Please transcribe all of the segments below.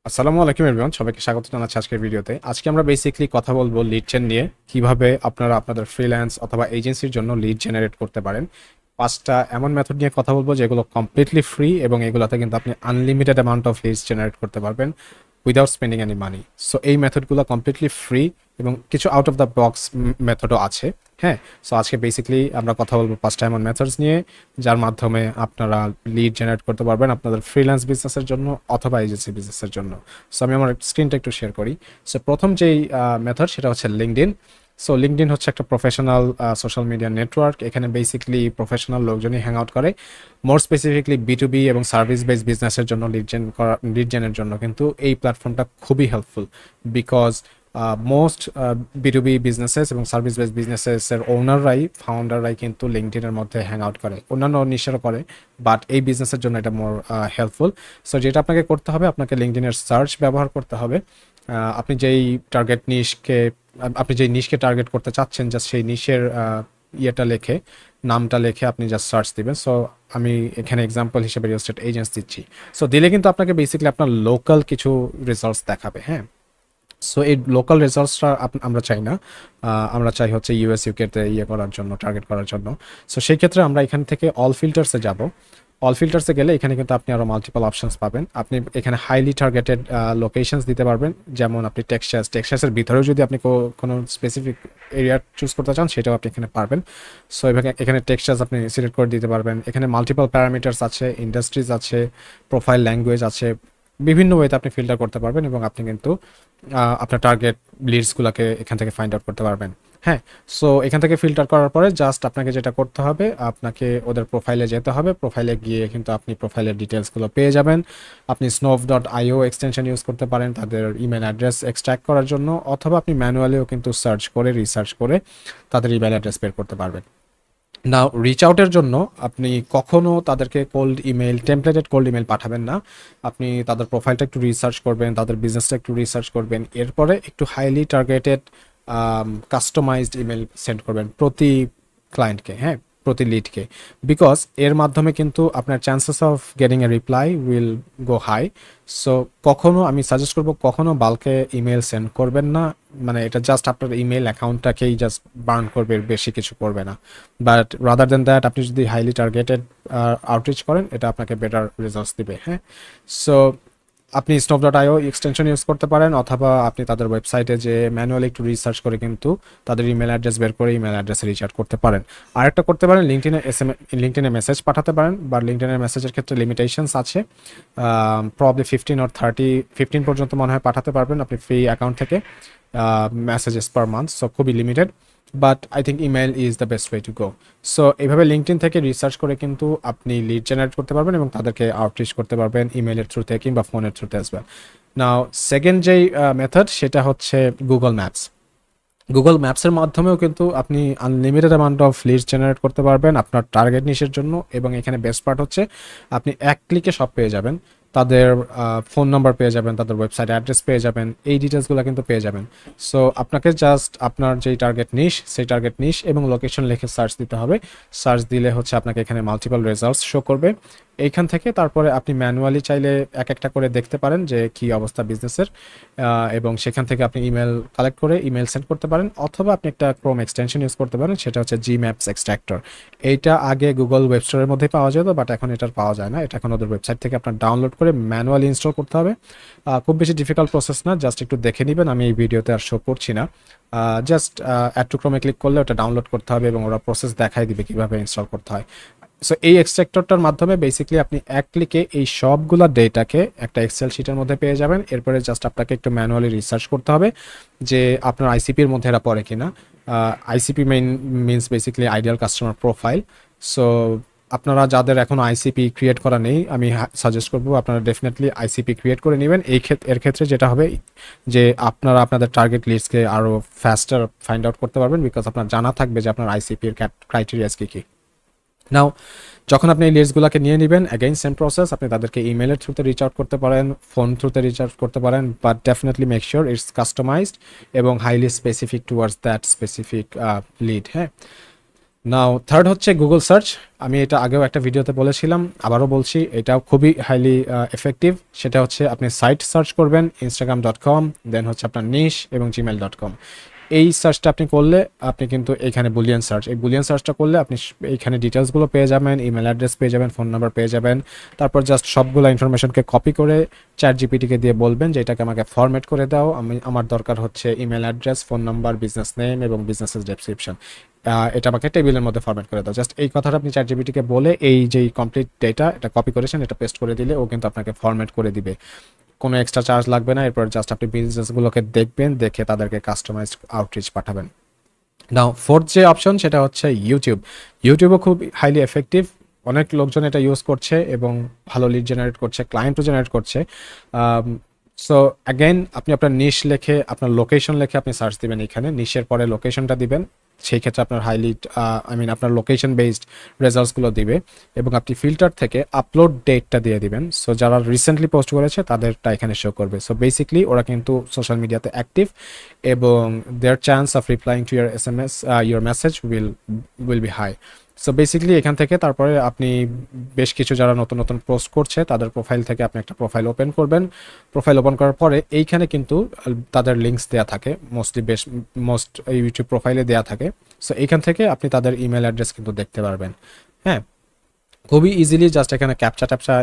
আসসালামু আলাইকুম এভরিওয়ান, সবাইকে স্বাগত জানাচ্ছি আজকের ভিডিওতে। আজকে আমরা বেসিক্যালি কথা বলবো লিড চেন নিয়ে, কিভাবে আপনারা আপনাদের ফ্রিল্যান্স অথবা এজেন্সির জন্য লিড জেনারেট করতে পারেন। পাঁচটা এমন মেথড নিয়ে কথা বলবো যেগুলো কমপ্লিটলি ফ্রি এবং এগুলোতে কিন্তু আপনি unlimited amount of leads generate করতে পারবেন without spending any money. So এই মেথডগুলো কমপ্লিটলি ফ্রি এবং কিছু আউট অফ দ্য বক্স মেথডও আছে। হ্যাঁ, সো আজকে বেসিক্যালি আমরা কথা বলবো পাঁচটা এমন মেথডস নিয়ে যার মাধ্যমে আপনারা লিড জেনারেট করতে পারবেন আপনাদের ফ্রিল্যান্স বিজনেসের জন্য অথবা এজেন্সি বিজনেসের জন্য। সো আমি আমার স্ক্রিনটা একটু শেয়ার করি। সো প্রথম যেই মেথড সেটা হচ্ছে লিঙ্কডইন। সো লিঙ্কডইন হচ্ছে একটা প্রফেশনাল সোশ্যাল মিডিয়া নেটওয়ার্ক। এখানে বেসিক্যালি প্রফেশনাল লোকজনই হ্যাং আউট করে। মোর স্পেসিফিকলি বি এবং সার্ভিস বেস বিজনেসের জন্য লিড জেনের জন্য কিন্তু এই প্ল্যাটফর্মটা খুবই helpful, because most B businesses এবং সার্ভিস বেস বিজনেসেসের ওনাররাই ফাউন্ডাররাই কিন্তু লিঙ্কডইনের মধ্যে হ্যাং আউট করে, অন্যান্য নিশেরও করে, বাট এই বিজনেসের জন্য এটা মোর হেল্পফুল। সো যেটা আপনাকে করতে হবে, আপনাকে লিঙ্কডইনের সার্চ ব্যবহার করতে হবে। আপনি যেই নিশকে টার্গেট করতে চাচ্ছেন, জাস্ট সেই নিশের নামটা লেখে আপনি জাস্ট সার্চ দিবেন। সো আমি এখানে এক্সাম্পল হিসেবে রিয়েল এস্টেট এজেন্টস দিচ্ছি। সো দিলে কিন্তু আপনাকে বেসিক্যালি আপনার লোকাল কিছু রেজাল্টস দেখাবে। হ্যাঁ, সো এই লোকাল রেজাল্টসটা আমরা চাই না, আমরা চাই হচ্ছে ইউএস ইউকেতে করার জন্য, টার্গেট করার জন্য। সো সেই ক্ষেত্রে আমরা এখান থেকে অল ফিল্টার্সে যাব। অল ফিল্টার্সে গেলে এখানে কিন্তু আপনি আরও মাল্টিপল অপশনস পাবেন। আপনি এখানে হাইলি টার্গেটেড লোকেশনস দিতে পারবেন, যেমন আপনি টেক্সাসের ভিতরেও যদি আপনি কোনো স্পেসিফিক এরিয়া চুজ করতে চান সেটাও আপনি এখানে পারবেন। সো এখানে টেক্সাস আপনি সিলেক্ট করে দিতে পারবেন। এখানে মাল্টিপল প্যারামিটার্স আছে, ইন্ডাস্ট্রিজ আছে, প্রোফাইল ল্যাঙ্গুয়েজ আছে, বিভিন্ন ওয়েতে আপনি ফিল্টার করতে পারবেন এবং আপনি কিন্তু আপনার টার্গেট লিডসগুলোকে এখান থেকে ফাইন্ড আউট করতে পারবেন। হ্যাঁ, সো এখান থেকে ফিল্টার করার পরে জাস্ট আপনাকে যেটা করতে হবে, আপনাকে ওদের প্রোফাইলে যেতে হবে। প্রোফাইলে গিয়ে কিন্তু আপনি প্রোফাইলের ডিটেলসগুলো পেয়ে যাবেন। আপনি snov.io এক্সটেনশন ইউজ করতে পারেন তাদের ইমেল অ্যাড্রেস এক্সট্র্যাক্ট করার জন্য, অথবা আপনি ম্যানুয়ালিও কিন্তু রিসার্চ করে তাদের ইমেল অ্যাড্রেস বের করতে পারবেন। নাও রিচ আউটের জন্য আপনি কখনো তাদেরকে টেমপ্লেটেড কোল্ড ইমেল পাঠাবেন না। আপনি তাদের প্রোফাইলটা একটু রিসার্চ করবেন, তাদের বিজনেসটা একটু রিসার্চ করবেন, এরপরে একটু highly targeted customized email send করবেন প্রতি ক্লায়েন্টকে, হ্যাঁ, প্রতি লিডকে, বিকজ এর মাধ্যমে কিন্তু আপনার chances of getting a reply will go high. So আমি সাজেস্ট করবো কখনো বাল্কে ইমেল সেন্ড করবেন না। মানে এটা জাস্ট আপনার ইমেল অ্যাকাউন্টটাকেই জাস্ট বার্ন করবে, বেশি কিছু করবে না। বাট রাদার দেন দ্যাট আপনি যদি হাইলি টার্গেটেড আউটরিচ করেন, এটা আপনাকে বেটার রেজাল্টস দিবে। হ্যাঁ, সো আপনি snov.io এক্সটেনশন ইউজ করতে পারেন, অথবা আপনি তাদের ওয়েবসাইটে যে ম্যানুয়ালি একটু রিসার্চ করে কিন্তু তাদের ইমেল অ্যাড্রেস বের করে ইমেল অ্যাড্রেসে রিচ আউট করতে পারেন। আরেকটা করতে পারেন, লিঙ্কডইনে মেসেজ পাঠাতে পারেন, বা লিঙ্কডইনের মেসেজের ক্ষেত্রে লিমিটেশনস আছে। প্রবলি 15 পর্যন্ত মনে হয় পাঠাতে পারবেন আপনি ফ্রি অ্যাকাউন্ট থেকে, মেসেজেস পার মান্থ। সো খুবই limited, but I think email is the best way to go. So এইভাবে লিঙ্কডইন থেকে রিসার্চ করে কিন্তু আপনি লিড জেনারেট করতে পারবেন এবং তাদেরকে আউটরিচ করতে পারবেন ইমেলের থ্রুতে কিংবা ফোনের থ্রুতে অ্যাজ ওয়েল। নাও সেকেন্ড যেই মেথড সেটা হচ্ছে গুগল ম্যাপসের মাধ্যমেও কিন্তু আপনি unlimited amount of leads generate করতে পারবেন আপনার টার্গেট নিশের জন্য। এবং এখানে বেস্ট পার্ট হচ্ছে আপনি এক ক্লিকে সব পেয়ে যাবেন, তাদের ফোন নাম্বার পেয়ে যাবেন, তাদের ওয়েবসাইট অ্যাড্রেস পেয়ে যাবেন, এই ডিটেলসগুলো কিন্তু পেয়ে যাবেন। সো আপনাকে জাস্ট আপনার যেই টার্গেট নিশ সেই টার্গেট নিশ এবং লোকেশন লিখে সার্চ দিতে হবে। সার্চ দিলে হচ্ছে আপনাকে এখানে মাল্টিপল রেজাল্টস শো করবে। এইখান থেকে তারপরে আপনি ম্যানুয়ালি চাইলে এক একটা করে দেখতে পারেন যে কি অবস্থা বিজনেসের, এবং সেখান থেকে আপনি ইমেল কালেক্ট করে ইমেল সেন্ড করতে পারেন, অথবা আপনি একটা ক্রোম এক্সটেনশন ইউজ করতে পারেন, সেটা হচ্ছে জিম্যাপস এক্সট্রাক্টর। এইটা আগে গুগল ওয়েব স্টোরের মধ্যেই পাওয়া যেত, বাট এখন এটার পাওয়া যায় না। এটা এখন ওদের ওয়েবসাইট থেকে আপনার ডাউনলোড করে ম্যানুয়ালি ইনস্টল করতে হবে। খুব বেশি ডিফিকাল্ট প্রসেস না, জাস্ট একটু দেখে নেবেন, আমি এই ভিডিওতে আর শো করছি না। জাস্ট অ্যাড টু ক্রোমে ক্লিক করলে ওটা ডাউনলোড করতে হবে এবং ওরা প্রসেস দেখাই দিবে কীভাবে ইনস্টল করতে হয়। সো এই এক্সট্রাক্টরটার মাধ্যমে বেসিক্যালি আপনি এক ক্লিকে এই সবগুলা ডেটাকে একটা এক্সেল শিটের মধ্যে পেয়ে যাবেন। এরপরে জাস্ট আপনাকে একটু ম্যানুয়ালি রিসার্চ করতে হবে যে আপনার আইসিপির মধ্যে এরা পড়ে কিনা। ICP means basically ideal customer profile. So আপনারা যাদের এখন আইসিপি ক্রিয়েট করা নেই, আমি সাজেস্ট করবো আপনারা ডেফিনেটলি আইসিপি ক্রিয়েট করে নেবেন। এর ক্ষেত্রে যেটা হবে যে আপনারা আপনাদের টার্গেট লিস্টকে আরও ফাস্টার ফাইন্ড আউট করতে পারবেন, বিকজ আপনার জানা থাকবে যে আপনার আইসিপির ক্রাইটেরিয়াস কী। নাও যখন আপনি এই লিস্টগুলোকে নিয়ে নেবেন, অ্যাগেইন সেম প্রসেস, আপনি তাদেরকে ইমেলের থ্রুতে রিচ আউট করতে পারেন, ফোন থ্রুতে রিচ আউট করতে পারেন, but definitely make sure it's customized এবং highly specific towards that specific lead. হ্যাঁ, নাও থার্ড হচ্ছে গুগল সার্চ। আমি এটা আগেও একটা ভিডিওতে বলেছিলাম, আবারও বলছি, এটাও খুবই হাইলি এফেক্টিভ। সেটা হচ্ছে আপনি সাইট সার্চ করবেন instagram.com, দেন হচ্ছে আপনার নিশ এবং gmail.com। এই সার্চটা আপনি করলে আপনি কিন্তু এখানে বুলিয়ান সার্চ, এই বুলিয়ান সার্চটা করলে আপনি এইখানে ডিটেলসগুলো পেয়ে যাবেন, ইমেল অ্যাড্রেস পেয়ে যাবেন, ফোন নাম্বার পেয়ে যাবেন। তারপর জাস্ট সবগুলো ইনফরমেশনকে কপি করে চ্যাট জিপিটিকে দিয়ে বলবেন যে এটাকে আমাকে ফরম্যাট করে দাও, আমার দরকার হচ্ছে email address, phone number, business name এবং বিজনেসের ডেসক্রিপশন, এটা আমাকে টেবিলের মধ্যে ফরম্যাট করে দাও। জাস্ট এই কথাটা আপনি চ্যাট জিপিটিকে বলে এই যে কমপ্লিট ডেটা এটা কপি করেছেন এটা পেস্ট করে দিলে ও কিন্তু আপনাকে ফরম্যাট করে দিবে, কোনো এক্সট্রা চার্জ লাগবে না। এরপর জাস্ট আপনি বিজনেসগুলোকে দেখবেন, দেখে তাদেরকে কাস্টমাইজড আউটরিচ পাঠাবেন। নাও ফোর্থ যে অপশন সেটা হচ্ছে ইউটিউব। ইউটিউবও খুব হাইলি এফেক্টিভ, অনেক লোকজন এটা ইউজ করছে এবং ভালো লিড জেনারেট করছে, ক্লায়েন্টও জেনারেট করছে। সো অ্যাগেন আপনি আপনার নিশ লেখে, আপনার লোকেশন লেখে আপনি সার্চ দিবেন, এখানে নিশের পরে লোকেশনটা দিবেন, সেই ক্ষেত্রে আপনার হাইলি আপনার লোকেশন বেসড রেজাল্টসগুলো দিবে। এবং আপনি ফিল্টার থেকে আপলোড ডেটটা দিয়ে দিবেন, সো যারা রিসেন্টলি পোস্ট করেছে তাদেরটা এখানে শো করবে। সো বেসিকলি ওরা কিন্তু সোশ্যাল মিডিয়াতে অ্যাক্টিভ এবং there chance of replying to your SMS, your message will be high. So basically এখান থেকে তারপরে আপনি বেশ কিছু যারা নতুন নতুন পোস্ট করছে তাদের প্রোফাইল থেকে আপনি একটা প্রোফাইল ওপেন করবেন। প্রোফাইল ওপেন করার পরে এইখানে কিন্তু তাদের লিঙ্কস দেওয়া থাকে, মোস্ট ইউটিউব প্রোফাইলে দেওয়া থাকে। সো এইখান থেকে আপনি তাদের ইমেল অ্যাড্রেস কিন্তু দেখতে পারবেন। হ্যাঁ, খুবই ইজিলি জাস্ট এখানে ক্যাপচা ট্যাপচা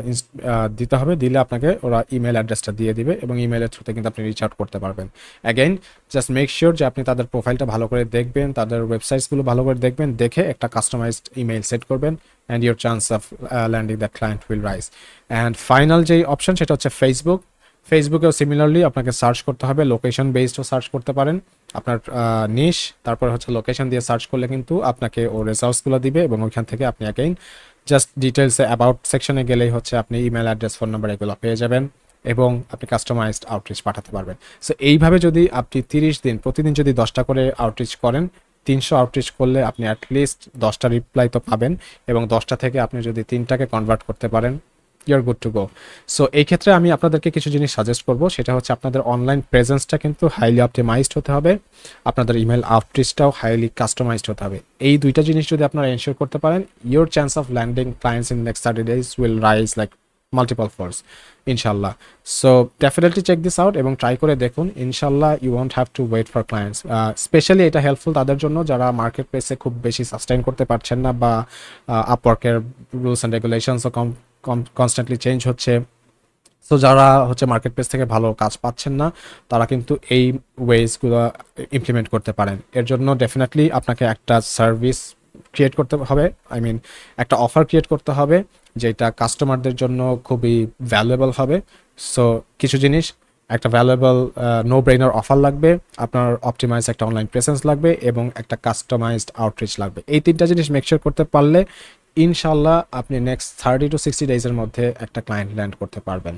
দিতে হবে, দিলে আপনাকে ওরা ইমেল অ্যাড্রেসটা দিয়ে দিবে এবং ইমেলের থ্রুতে কিন্তু আপনি রিচ আউট করতে পারবেন। অ্যাগেইন জাস্ট মেক শিওর যে আপনি তাদের প্রোফাইলটা ভালো করে দেখবেন, তাদের ওয়েবসাইটসগুলো ভালো করে দেখবেন, দেখে একটা কাস্টমাইজড ইমেল সেট করবেন and your chance of landing the client will rise. And final যেই অপশন সেটা হচ্ছে ফেসবুক। ফেসবুকেও সিমিলারলি আপনাকে সার্চ করতে হবে, লোকেশন বেসডও সার্চ করতে পারেন, আপনার নিশ তারপর হচ্ছে লোকেশন দিয়ে সার্চ করলে কিন্তু আপনাকে ও রেজাল্টসগুলো দিবে এবং ওইখান থেকে আপনি অ্যাগেইন জাস্ট ডিটেলসে অ্যাবাউট সেকশনে গেলেই হচ্ছে আপনি ইমেল অ্যাড্রেস, ফোন নাম্বার এগুলো পেয়ে যাবেন এবং আপনি কাস্টমাইজড আউটরিচ পাঠাতে পারবেন। সো এইভাবে যদি আপনি 30 দিন প্রতিদিন যদি 10টা করে আউটরিচ করেন, 300 আউটরিচ করলে আপনি অ্যাটলিস্ট 10টা রিপ্লাই তো পাবেন এবং 10টা থেকে আপনি যদি 3টাকে কনভার্ট করতে পারেন, your good to go. So এই ক্ষেত্রে আমি আপনাদেরকে কিছু জিনিস সাজেস্ট করব, সেটা হচ্ছে আপনাদের অনলাইন প্রেজেন্সটা কিন্তু হাইলি অপটিমাইজড হতে হবে, আপনাদের ইমেল আউটরিচটাও হাইলি কাস্টমাইজড হতে হবে। এই দুইটা জিনিস যদি আপনারা এনশিওর করতে পারেন, your chance of landing clients in next 30 days will rise like multiple force ইনশাল্লাহ। So definitely check this out এবং ট্রাই করে দেখুন, ইনশাল্লাহ you won't have to wait for clients. Specially এটা হেল্পফুল তাদের জন্য যারা মার্কেট প্লেসে খুব বেশি সাস্টেইন করতে পারছেন না, বা আপওয়ার্কের রুলস অ্যান্ড রেগুলেশনসও কনস্ট্যান্টলি চেঞ্জ হচ্ছে। সো যারা হচ্ছে মার্কেট প্লেস থেকে ভালো কাজ পাচ্ছেন না, তারা কিন্তু এই ওয়েজগুলো ইমপ্লিমেন্ট করতে পারেন। এর জন্য ডেফিনেটলি আপনাকে একটা সার্ভিস ক্রিয়েট করতে হবে, আই মিন একটা অফার ক্রিয়েট করতে হবে যেটা কাস্টমারদের জন্য খুবই ভ্যালুয়েবল হবে। সো কিছু জিনিস, একটা ভ্যালুয়েবল নো ব্রেইনার অফার লাগবে, আপনার অপটিমাইজ একটা অনলাইন প্রেজেন্স লাগবে এবং একটা কাস্টমাইজড আউটরিচ লাগবে। এই তিনটা জিনিস মেকশিওর করতে পারলে ইনশাল্লাহ আপনি নেক্সট 30 to 60 ডেজের মধ্যে একটা ক্লায়েন্ট ল্যান্ড করতে পারবেন।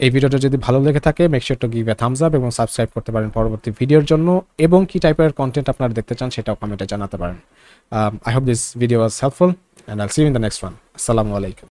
এই ভিডিওটা যদি ভালো লেগে থাকে make sure to give a Thums up এবং সাবস্ক্রাইব করতে পারেন পরবর্তী ভিডিওর জন্য, এবং কি টাইপের কন্টেন্ট আপনারা দেখতে চান সেটাও কমেন্টে জানাতে পারেন। I hope this video was helpful and I'll see you in the next one. আসসালামু আলাইকুম।